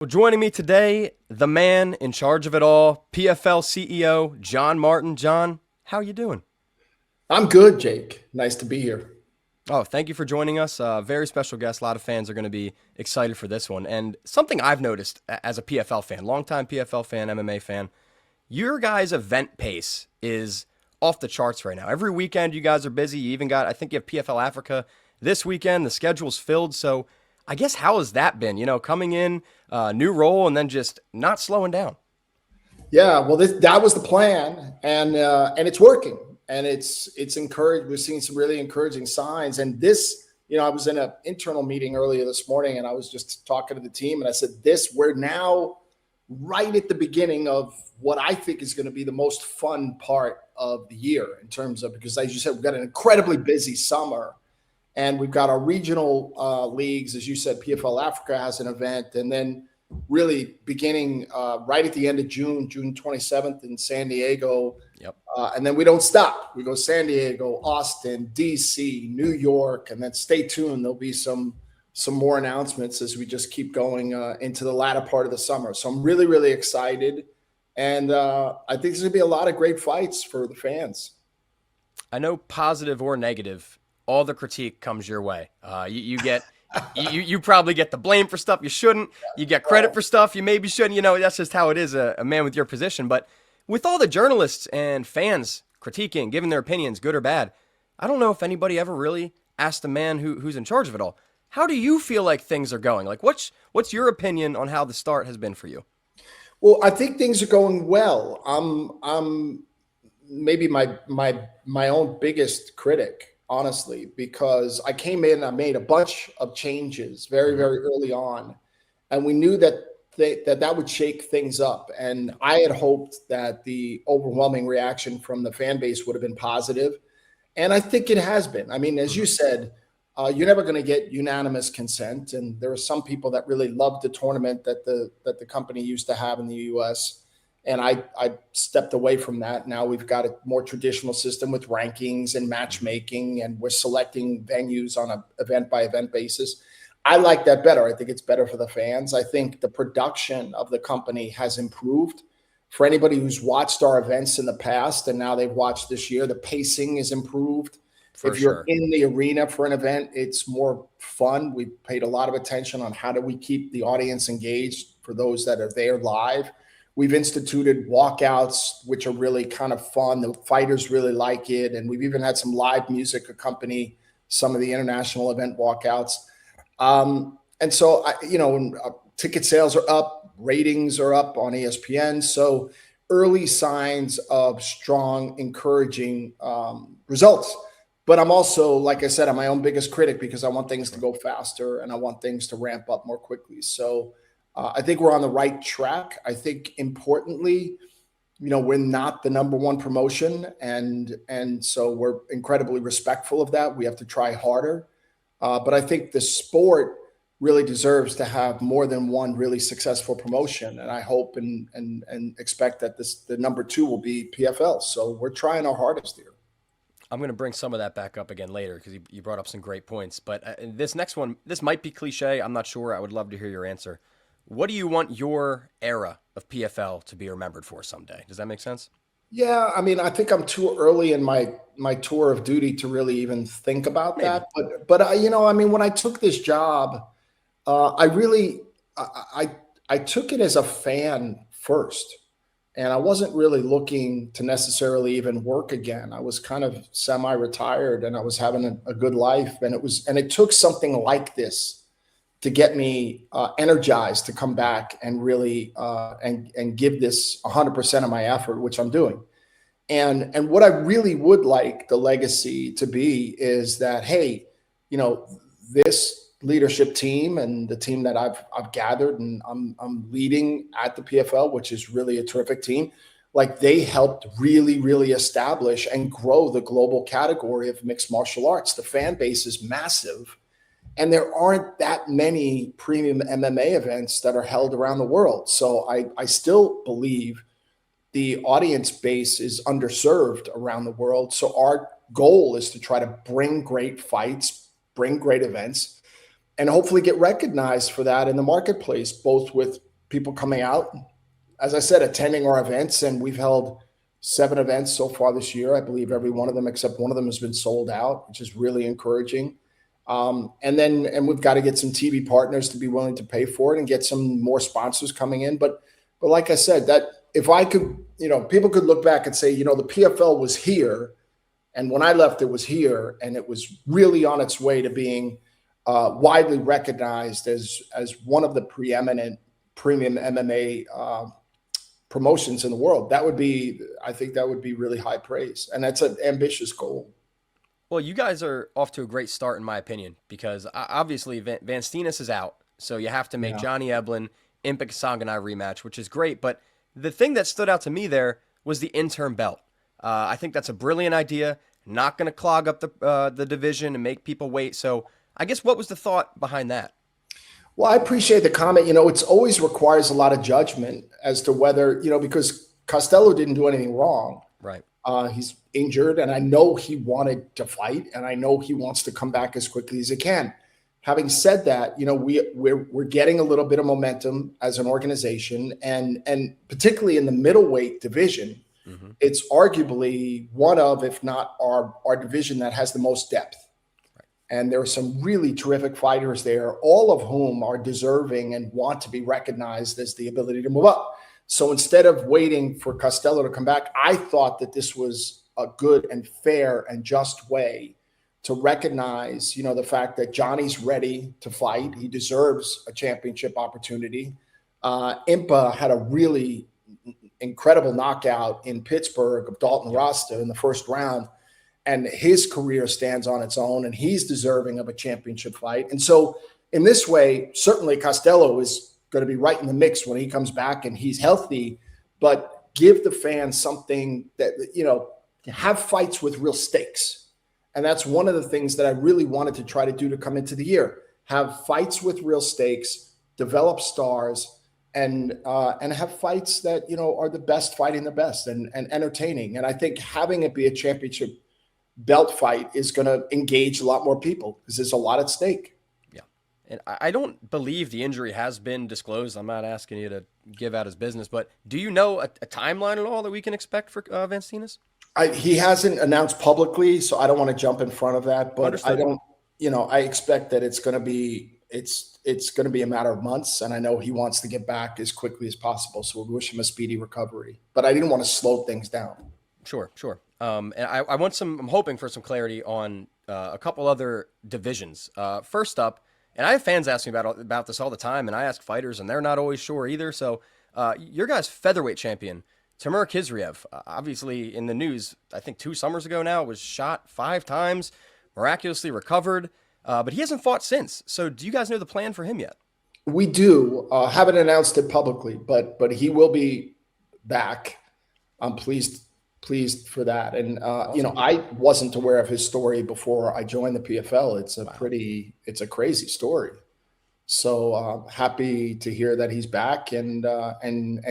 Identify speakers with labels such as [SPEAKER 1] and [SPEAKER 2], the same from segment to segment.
[SPEAKER 1] Well, joining me today, the man in charge of it all, PFL CEO John Martin. John, how you doing?
[SPEAKER 2] I'm good, Jake. Nice to be here.
[SPEAKER 1] Oh, thank you for joining us. Very special guest. A lot of fans are going to be excited for this one. And something I've noticed as a PFL fan, longtime PFL fan, MMA fan, your guys' event pace is off the charts right now. Every weekend you guys are busy. You even got, I think you have PFL Africa this weekend. The schedule's filled. So I guess how has that been? Coming in, new role, and then just not slowing down.
[SPEAKER 2] Yeah, well, that was the plan, and it's working, and it's encouraged. We're seeing some really encouraging signs, and this, I was in an internal meeting earlier this morning, and I was just talking to the team, and I said, we're now right at the beginning of what I think is going to be the most fun part of the year in terms of, because as you said, we've got an incredibly busy summer. And we've got our regional leagues, as you said, PFL Africa has an event, and then really beginning right at the end of June 27th in San Diego.
[SPEAKER 1] Yep.
[SPEAKER 2] And then we don't stop. We go San Diego, Austin, DC, New York, and then stay tuned. There'll be some more announcements as we just keep going into the latter part of the summer. So I'm really, really excited. And I think there's going to be a lot of great fights for the fans.
[SPEAKER 1] I know, positive or negative, all the critique comes your way. You get, you probably get the blame for stuff you shouldn't. You get credit for stuff you maybe shouldn't. That's just how it is, a man with your position. But with all the journalists and fans critiquing, giving their opinions, good or bad, I don't know if anybody ever really asked the man who's in charge of it all. How do you feel like things are going? Like, what's your opinion on how the start has been for you?
[SPEAKER 2] Well, I think things are going well. I'm maybe my own biggest critic, honestly, because I came in, I made a bunch of changes very, very early on, and we knew that that would shake things up. And I had hoped that the overwhelming reaction from the fan base would have been positive, and I think it has been. I mean, as you said, you're never going to get unanimous consent, and there are some people that really loved the tournament that the company used to have in the U.S. And I stepped away from that. Now we've got a more traditional system with rankings and matchmaking, and we're selecting venues on an event-by-event basis. I like that better. I think it's better for the fans. I think the production of the company has improved. For anybody who's watched our events in the past and now they've watched this year, the pacing is improved. If you're in the arena for an event, it's more fun. We paid a lot of attention on how do we keep the audience engaged for those that are there live. We've instituted walkouts, which are really kind of fun. The fighters really like it. And we've even had some live music accompany some of the international event walkouts. And so, ticket sales are up, ratings are up on ESPN. So early signs of strong, encouraging results. But I'm also, like I said, I'm my own biggest critic because I want things to go faster and I want things to ramp up more quickly. So I think we're on the right track. I think importantly, we're not the number one promotion. And so we're incredibly respectful of that. We have to try harder. But I think the sport really deserves to have more than one really successful promotion. And I hope and expect that the number two will be PFL. So we're trying our hardest here.
[SPEAKER 1] I'm going to bring some of that back up again later because you brought up some great points. But this next one, this might be cliche. I'm not sure. I would love to hear your answer. What do you want your era of PFL to be remembered for someday? Does that make sense?
[SPEAKER 2] Yeah, I mean, I think I'm too early in my tour of duty to really even think about that. But I mean, when I took this job, I took it as a fan first, and I wasn't really looking to necessarily even work again. I was kind of semi-retired, and I was having a good life, and it took something like this to get me energized to come back and really and give this 100% of my effort, which I'm doing. And what I really would like the legacy to be is that, hey, this leadership team and the team that I've gathered and I'm leading at the PFL, which is really a terrific team, like they helped really, really establish and grow the global category of mixed martial arts. The fan base is massive. And there aren't that many premium MMA events that are held around the world. So I still believe the audience base is underserved around the world. So our goal is to try to bring great fights, bring great events, and hopefully get recognized for that in the marketplace, both with people coming out, as I said, attending our events, and we've held 7 events so far this year. I believe every one of them, except one of them, has been sold out, which is really encouraging. And we've got to get some TV partners to be willing to pay for it and get some more sponsors coming in. But like I said, that if I could, people could look back and say, the PFL was here, and when I left, it was here, and it was really on its way to being widely recognized as one of the preeminent premium MMA promotions in the world. I think that would be really high praise, and that's an ambitious goal.
[SPEAKER 1] Well, you guys are off to a great start, in my opinion, because obviously Van Steenis is out, so you have to make Johnny Eblen, Impa Kasanganay rematch, which is great. But the thing that stood out to me there was the interim belt. I think that's a brilliant idea. Not going to clog up the division and make people wait. So I guess what was the thought behind that?
[SPEAKER 2] Well, I appreciate the comment. It's always requires a lot of judgment as to whether, because Costello didn't do anything wrong.
[SPEAKER 1] Right.
[SPEAKER 2] He's injured, and I know he wanted to fight, and I know he wants to come back as quickly as he can. Having said that, we're getting a little bit of momentum as an organization, and particularly in the middleweight division, it's arguably one of, if not our division that has the most depth. Right. And there are some really terrific fighters there, all of whom are deserving and want to be recognized as the ability to move up. So instead of waiting for Costello to come back, I thought that this was a good and fair and just way to recognize, the fact that Johnny's ready to fight. He deserves a championship opportunity. Impa had a really incredible knockout in Pittsburgh of Dalton Rasta in the first round, and his career stands on its own, and he's deserving of a championship fight. And so in this way, certainly Costello is going to be right in the mix when he comes back and he's healthy, but give the fans something that, have fights with real stakes. And that's one of the things that I really wanted to try to do to come into the year. Have fights with real stakes, develop stars, and have fights that, are the best fighting the best and entertaining. And I think having it be a championship belt fight is going to engage a lot more people because there's a lot at stake.
[SPEAKER 1] Yeah. And I don't believe the injury has been disclosed. I'm not asking you to give out his business, but do you know a timeline at all that we can expect for Van Steenis?
[SPEAKER 2] He hasn't announced publicly, so I don't want to jump in front of that, but understood. I don't, I expect that it's going to be a matter of months, and I know he wants to get back as quickly as possible. So we wish him a speedy recovery, but I didn't want to slow things down.
[SPEAKER 1] Sure. And I'm hoping for some clarity on a couple other divisions. First up, and I have fans asking about this all the time, and I ask fighters, and they're not always sure either. So your guys' featherweight champion, Timur Khizriev, obviously in the news, I think 2 summers ago now, was shot 5 times, miraculously recovered, but he hasn't fought since. So do you guys know the plan for him yet?
[SPEAKER 2] We do. Haven't announced it publicly, but he will be back. I'm pleased for that. And,
[SPEAKER 1] awesome.
[SPEAKER 2] I wasn't aware of his story before I joined the PFL. It's a crazy story. So happy to hear that he's back, and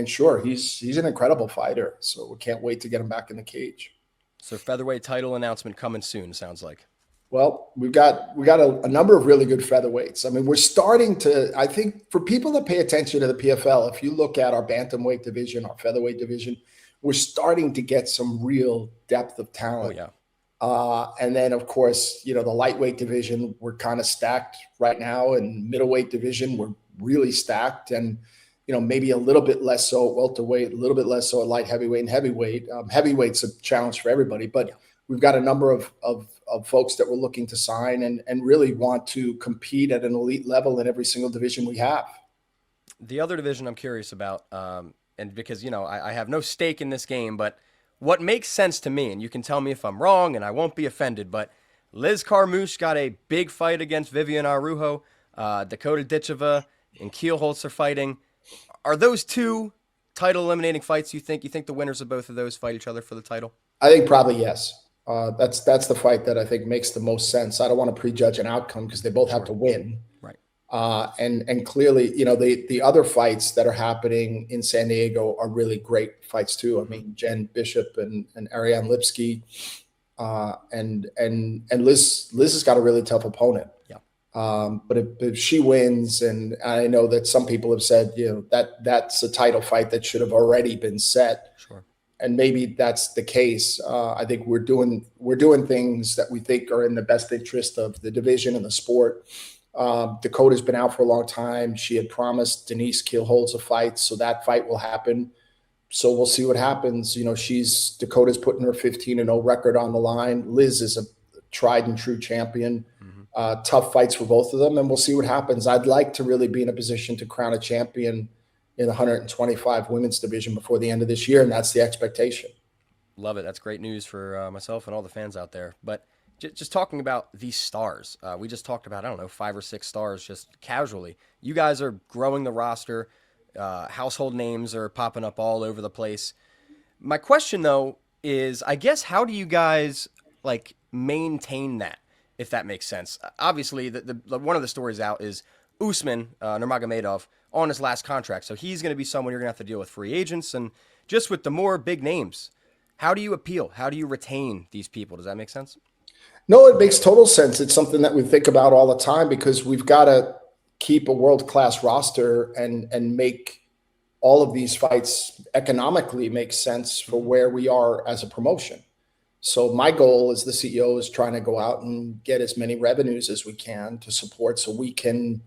[SPEAKER 2] sure, he's an incredible fighter. So we can't wait to get him back in the cage.
[SPEAKER 1] So featherweight title announcement coming soon, sounds like.
[SPEAKER 2] Well, we got a number of really good featherweights. I mean, we're starting to, I think, for people that pay attention to the PFL, if you look at our bantamweight division, our featherweight division, we're starting to get some real depth of talent.
[SPEAKER 1] Oh, yeah.
[SPEAKER 2] And then, of course, the lightweight division, we're kind of stacked right now, and middleweight division, we're really stacked, and, maybe a little bit less so at welterweight, a little bit less so at light heavyweight and heavyweight. Heavyweight's a challenge for everybody, but we've got a number of folks that we're looking to sign and really want to compete at an elite level in every single division we have.
[SPEAKER 1] The other division I'm curious about, and because, I have no stake in this game, but what makes sense to me, and you can tell me if I'm wrong and I won't be offended, but Liz Carmouche got a big fight against Vivian Araujo, Dakota Ditcheva and Kielholtz are fighting. Are those 2 title eliminating fights you think the winners of both of those fight each other for the title? I
[SPEAKER 2] think probably yes. That's the fight that I think makes the most sense. I don't want to prejudge an outcome because they both have to win.
[SPEAKER 1] Right.
[SPEAKER 2] And clearly, the other fights that are happening in San Diego are really great fights too. I mean, Jen Bishop and Ariane Lipsky, and Liz has got a really tough opponent.
[SPEAKER 1] Yeah.
[SPEAKER 2] But if she wins, and I know that some people have said, that's a title fight that should have already been set.
[SPEAKER 1] Sure.
[SPEAKER 2] And maybe that's the case. I think we're doing things that we think are in the best interest of the division and the sport. Dakota's been out for a long time. She had promised Denise Kielholz a fight, so that fight will happen. So we'll see what happens. Dakota's putting her 15-0 record on the line. Liz is a tried and true champion. Tough fights for both of them, and we'll see what happens. I'd like to really be in a position to crown a champion in the 125 women's division before the end of this year, and that's the expectation.
[SPEAKER 1] Love it. That's great news for myself and all the fans out there. But just talking about these stars, we just talked about, 5 or 6 stars just casually. You guys are growing the roster. Household names are popping up all over the place. My question, though, is, I guess, how do you guys maintain that, if that makes sense? Obviously, the one of the stories out is Usman Nurmagomedov on his last contract. So he's going to be someone you're going to have to deal with free agents. And just with the more big names, how do you appeal? How do you retain these people? Does that make sense?
[SPEAKER 2] No, it makes total sense. It's something that we think about all the time, because we've got to keep a world-class roster and make all of these fights economically make sense for where we are as a promotion. So my goal as the CEO is trying to go out and get as many revenues as we can to support, so we can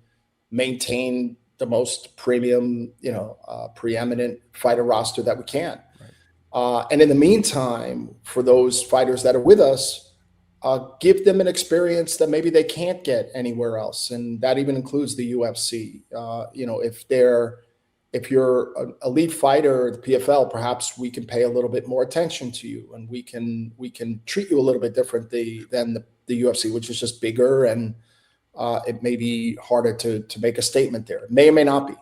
[SPEAKER 2] maintain the most premium, preeminent fighter roster that we can. Right. And in the meantime, for those fighters that are with us, give them an experience that maybe they can't get anywhere else. And that even includes the UFC. If you're an elite fighter at the PFL, perhaps we can pay a little bit more attention to you, and we can treat you a little bit differently than the UFC, which is just bigger, and it may be harder to make a statement there. It may or may not be.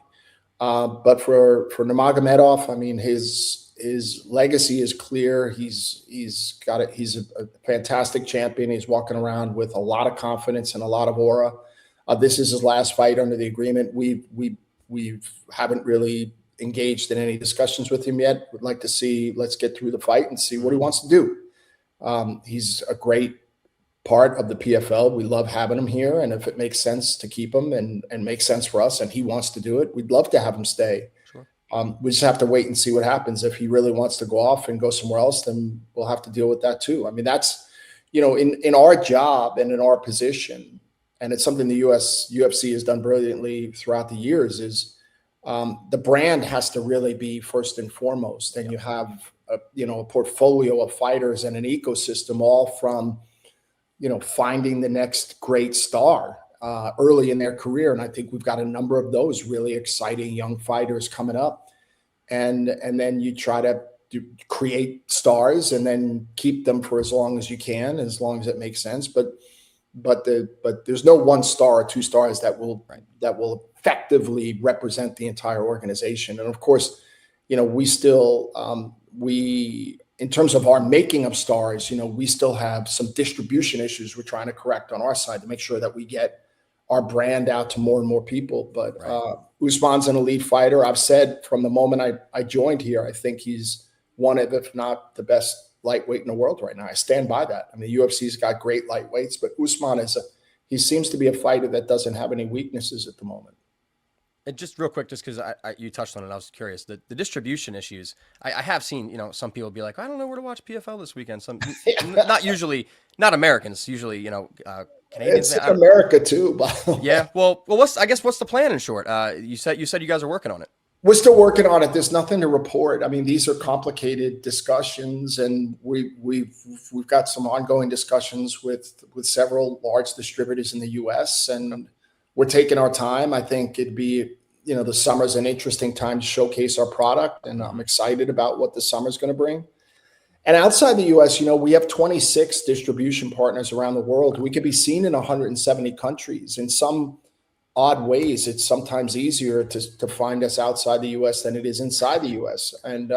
[SPEAKER 2] But for Nurmagomedov, I mean, his legacy is clear. He's a fantastic champion. He's walking around with a lot of confidence and a lot of aura. This is his last fight under the agreement. We haven't really engaged in any discussions with him yet. We'd like to see, let's get through the fight and see what he wants to do. He's a great part of the PFL. We love having him here. And if it makes sense to keep him and makes sense for us, and he wants to do it, we'd love to have him stay.
[SPEAKER 1] Sure.
[SPEAKER 2] We just have to wait and see what happens. If he really wants to go off and go somewhere else, then we'll have to deal with that too. I mean, that's, in our job and in our position, and it's something the UFC has done brilliantly throughout the years, is the brand has to really be first and foremost. And you have a portfolio of fighters and an ecosystem, all from finding the next great star early in their career. And I think we've got a number of those really exciting young fighters coming up. And then you try to create stars and then keep them for as long as you can, as long as it makes sense. But there's no one star or 2 stars that will effectively represent the entire organization. And of course, we still in terms of our making of stars, we still have some distribution issues we're trying to correct on our side to make sure that we get our brand out to more and more people. But right. Usman's an elite fighter. I've said from the moment I joined here, I think he's one of, if not the best lightweight in the world right now. I stand by that. I mean, the UFC's got great lightweights, but Usman he seems to be a fighter that doesn't have any weaknesses at the moment.
[SPEAKER 1] And just real quick, just because you touched on it, I was curious. The distribution issues, I have seen, some people be like, I don't know where to watch PFL this weekend. Some not Americans, usually, Canadians.
[SPEAKER 2] It's America too.
[SPEAKER 1] Yeah. Well, what's the plan in short? You said you guys are working on it.
[SPEAKER 2] We're still working on it. There's nothing to report. I mean, these are complicated discussions, and we've got some ongoing discussions with several large distributors in the U.S., and we're taking our time. I think it'd be, the summer's an interesting time to showcase our product, and I'm excited about what the summer's going to bring. And outside the U.S., we have 26 distribution partners around the world. We could be seen in 170 countries. In some odd ways, it's sometimes easier to find us outside the U.S. than it is inside the U.S. And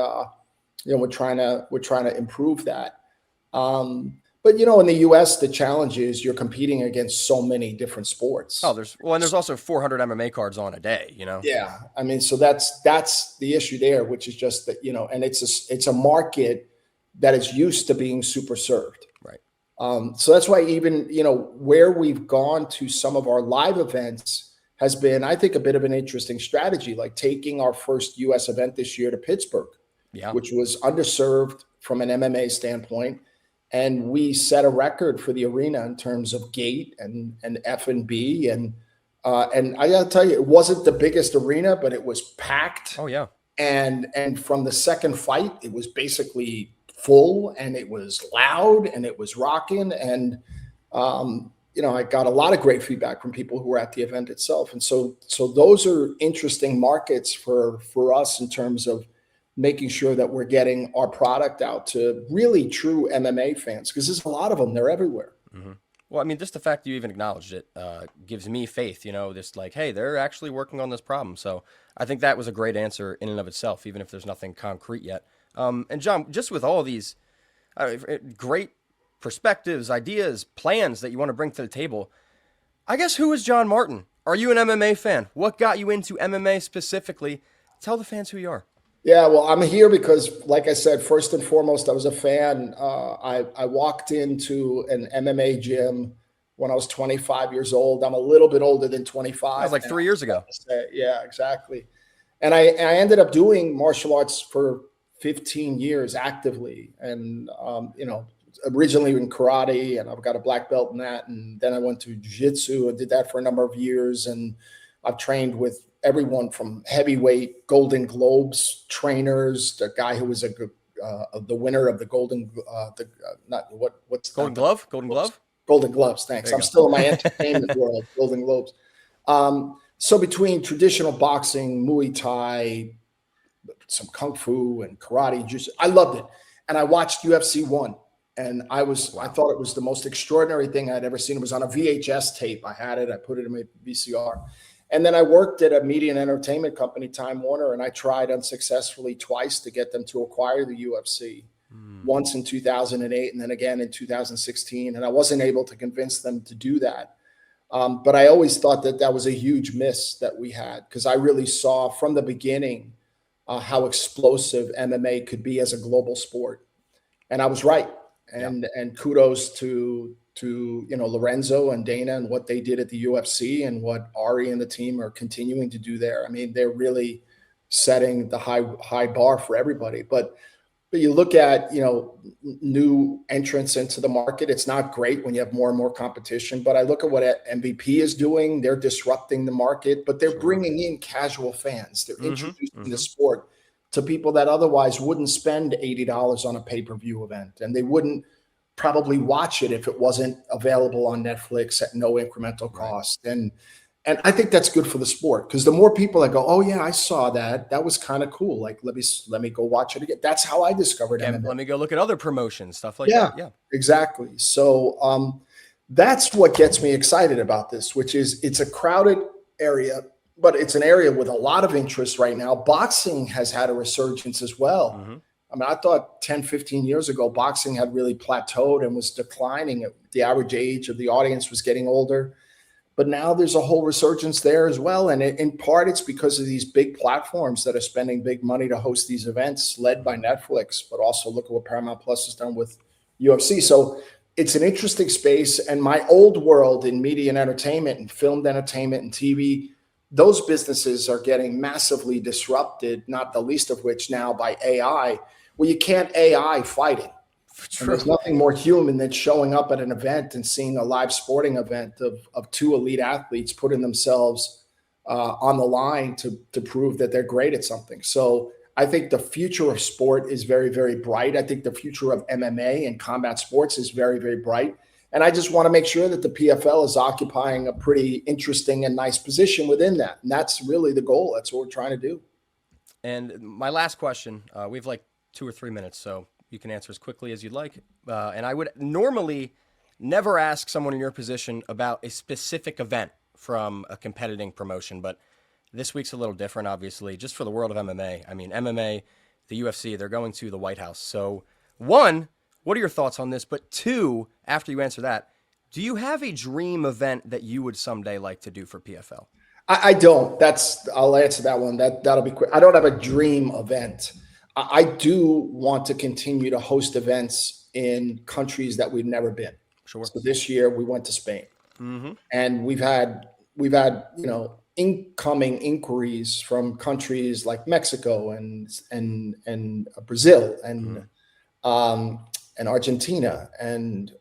[SPEAKER 2] we're trying to improve that. But in the U.S., the challenge is you're competing against so many different sports.
[SPEAKER 1] Oh, there's also 400 MMA cards on a day.
[SPEAKER 2] Yeah, I mean, so that's the issue there, which is just that and it's a market that is used to being super served.
[SPEAKER 1] Right.
[SPEAKER 2] So that's why even, where we've gone to some of our live events has been, I think, a bit of an interesting strategy, like taking our first US event this year to Pittsburgh, which was underserved from an MMA standpoint. And we set a record for the arena in terms of gate and F&B. And I got to tell you, it wasn't the biggest arena, but it was packed.
[SPEAKER 1] Oh, yeah.
[SPEAKER 2] And from the second fight, it was basically full, and it was loud, and it was rocking. And, I got a lot of great feedback from people who were at the event itself. And so those are interesting markets for us in terms of making sure that we're getting our product out to really true MMA fans, because there's a lot of them. They're everywhere.
[SPEAKER 1] Mm-hmm. Well, I mean, just the fact you even acknowledged it gives me faith, this like, hey, they're actually working on this problem. So I think that was a great answer in and of itself, even if there's nothing concrete yet. And John, just with all these great perspectives, ideas, plans that you want to bring to the table, I guess, who is John Martin? Are you an MMA fan? What got you into MMA specifically? Tell the fans who you are.
[SPEAKER 2] Yeah, well, I'm here because, like I said, first and foremost, I was a fan. I walked into an MMA gym when I was 25 years old. I'm a little bit older than 25.
[SPEAKER 1] That was like 3 years ago.
[SPEAKER 2] Yeah, exactly. And I ended up doing martial arts for 15 years actively. And, originally in karate, and I've got a black belt in that. And then I went to jiu-jitsu and did that for a number of years. And I've trained with everyone from heavyweight Golden Globes trainers, the guy who was the winner of the Golden
[SPEAKER 1] Golden Glove? Golden Glove?
[SPEAKER 2] Golden Gloves. Thanks. I'm still in my entertainment world. Golden Globes. So between traditional boxing, Muay Thai, some Kung Fu and karate, jiu-jitsu, I loved it. And I watched UFC 1. And I thought it was the most extraordinary thing I'd ever seen. It was on a VHS tape. I had it. I put it in my VCR. And then I worked at a media and entertainment company, Time Warner, and I tried unsuccessfully twice to get them to acquire the UFC. Once in 2008 and then again in 2016. And I wasn't able to convince them to do that. But I always thought that was a huge miss that we had, because I really saw from the beginning how explosive MMA could be as a global sport. And I was right. And kudos to Lorenzo and Dana and what they did at the UFC and what Ari and the team are continuing to do there. I mean, they're really setting the high bar for everybody. But you look at, new entrants into the market. It's not great when you have more and more competition. But I look at what MVP is doing. They're disrupting the market, but they're bringing in casual fans. They're introducing the sport to people that otherwise wouldn't spend $80 on a pay-per-view event, and they wouldn't probably watch it if it wasn't available on Netflix at no incremental cost. And I think that's good for the sport, because the more people that go, oh yeah, I saw that was kind of cool. Like, let me go watch it again. That's how I discovered MMA.
[SPEAKER 1] Let me go look at other promotions, stuff like that. Yeah,
[SPEAKER 2] exactly. So that's what gets me excited about this, which is it's a crowded area, but it's an area with a lot of interest right now. Boxing has had a resurgence as well. I mean, I thought 10, 15 years ago, boxing had really plateaued and was declining. The average age of the audience was getting older. But now there's a whole resurgence there as well. And in part, it's because of these big platforms that are spending big money to host these events, led by Netflix, but also look at what Paramount Plus has done with UFC. So it's an interesting space. And my old world in media and entertainment and filmed entertainment and TV, those businesses are getting massively disrupted, not the least of which now by AI. Well, you can't AI fighting. And there's nothing more human than showing up at an event and seeing a live sporting event of two elite athletes putting themselves on the line to prove that they're great at something. So I think the future of sport is very, very bright. I think the future of MMA and combat sports is very, very bright. And I just want to make sure that the PFL is occupying a pretty interesting and nice position within that. And that's really the goal. That's what we're trying to do.
[SPEAKER 1] And my last question, we have like 2 or 3 minutes, so you can answer as quickly as you'd like. And I would normally never ask someone in your position about a specific event from a competing promotion, but this week's a little different, obviously, just for the world of MMA. I mean, MMA, the UFC, they're going to the White House. So, one, what are your thoughts on this? But two, after you answer that, do you have a dream event that you would someday like to do for PFL?
[SPEAKER 2] I don't. I'll answer that one. That'll be quick. I don't have a dream event. I do want to continue to host events in countries that we've never been.
[SPEAKER 1] Sure.
[SPEAKER 2] So this year we went to Spain, and we've had incoming inquiries from countries like Mexico and Brazil and Argentina and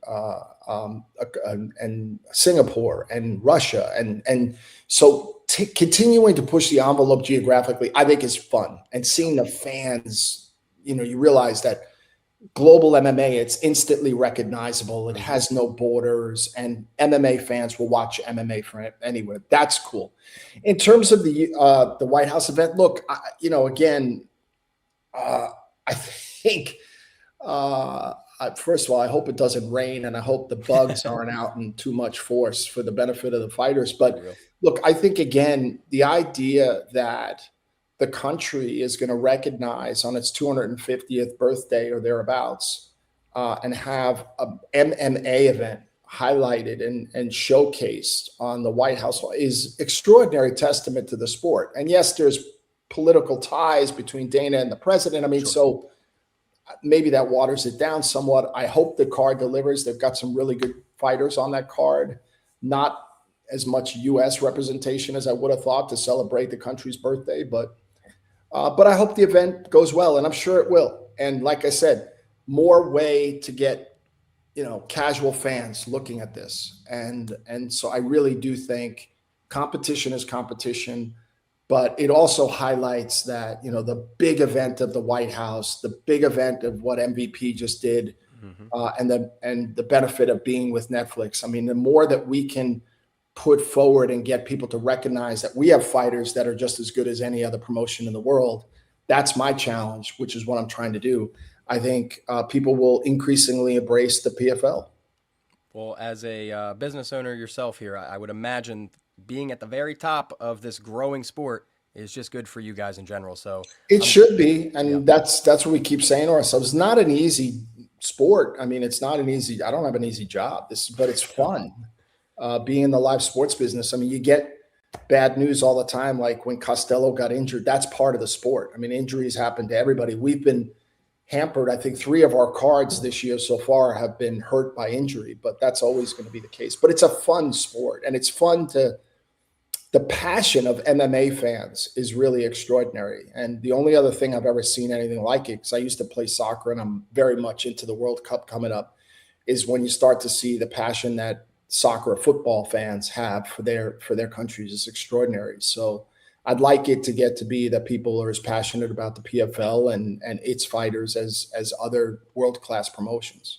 [SPEAKER 2] Singapore and Russia and so continuing to push the envelope geographically, I think is fun. And seeing the fans, you realize that global MMA, it's instantly recognizable. It has no borders, and MMA fans will watch MMA from anywhere. That's cool. In terms of the White House event, look, I think. First of all, I hope it doesn't rain, and I hope the bugs aren't out in too much force for the benefit of the fighters. But look, I think, again, the idea that the country is going to recognize on its 250th birthday or thereabouts and have an MMA event highlighted and showcased on the White House is extraordinary testament to the sport. And yes, there's political ties between Dana and the president. I mean, so maybe that waters it down somewhat. I hope the card delivers. They've got some really good fighters on that card. Not as much U.S. representation as I would have thought to celebrate the country's birthday, but I hope the event goes well, and I'm sure it will. And like I said, more way to get casual fans looking at this, and so I really do think competition is competition. But it also highlights that, the big event of the White House, the big event of what MVP just did, and the benefit of being with Netflix. I mean, the more that we can put forward and get people to recognize that we have fighters that are just as good as any other promotion in the world, that's my challenge, which is what I'm trying to do. I think people will increasingly embrace the PFL.
[SPEAKER 1] Well, as a business owner yourself here, I would imagine being at the very top of this growing sport is just good for you guys in general. So
[SPEAKER 2] it should be. And that's what we keep saying to ourselves. It's not an easy sport. I mean, I don't have an easy job, but it's fun being in the live sports business. I mean, you get bad news all the time. Like when Costello got injured, that's part of the sport. I mean, injuries happen to everybody. We've been hampered. I think 3 of our cards this year so far have been hurt by injury, but that's always going to be the case. But it's a fun sport, and it's fun the passion of MMA fans is really extraordinary. And the only other thing I've ever seen anything like it, because I used to play soccer and I'm very much into the World Cup coming up, is when you start to see the passion that soccer or football fans have for their countries is extraordinary. So I'd like it to get to be that people are as passionate about the PFL and its fighters as other world-class promotions.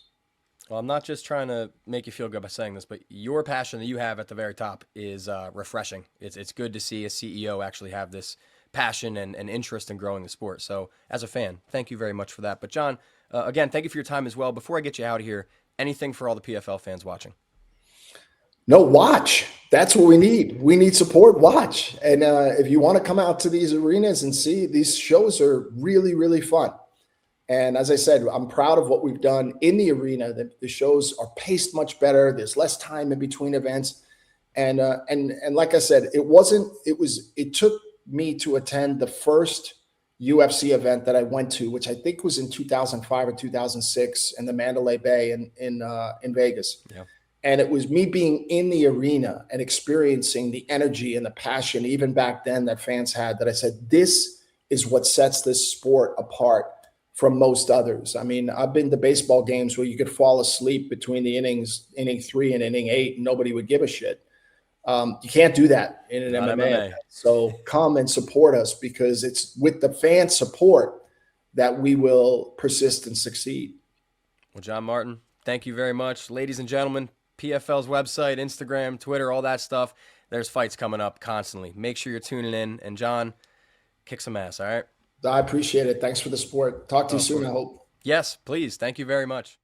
[SPEAKER 1] Well, I'm not just trying to make you feel good by saying this, but your passion that you have at the very top is refreshing. It's good to see a CEO actually have this passion and interest in growing the sport. So as a fan, thank you very much for that. But John, again, thank you for your time as well. Before I get you out of here, anything for all the PFL fans watching?
[SPEAKER 2] No, watch. That's what we need. We need support. Watch. And if you want to come out to these arenas and see, these shows are really, really fun. And as I said, I'm proud of what we've done in the arena. The shows are paced much better. There's less time in between events. And like I said, it took me to attend the first UFC event that I went to, which I think was in 2005 or 2006 in the Mandalay Bay in Vegas. Yeah. And it was me being in the arena and experiencing the energy and the passion, even back then, that fans had, that I said, this is what sets this sport apart from most others. I mean, I've been to baseball games where you could fall asleep between the innings, inning 3 and inning 8, and nobody would give a shit. You can't do that in an MMA. So come and support us, because it's with the fan support that we will persist and succeed.
[SPEAKER 1] Well, John Martin, thank you very much. Ladies and gentlemen, PFL's website, Instagram, Twitter, all that stuff. There's fights coming up constantly. Make sure you're tuning in. And John, kick some ass, all right?
[SPEAKER 2] I appreciate it. Thanks for the support. Talk to you soon, I hope.
[SPEAKER 1] Yes, please. Thank you very much.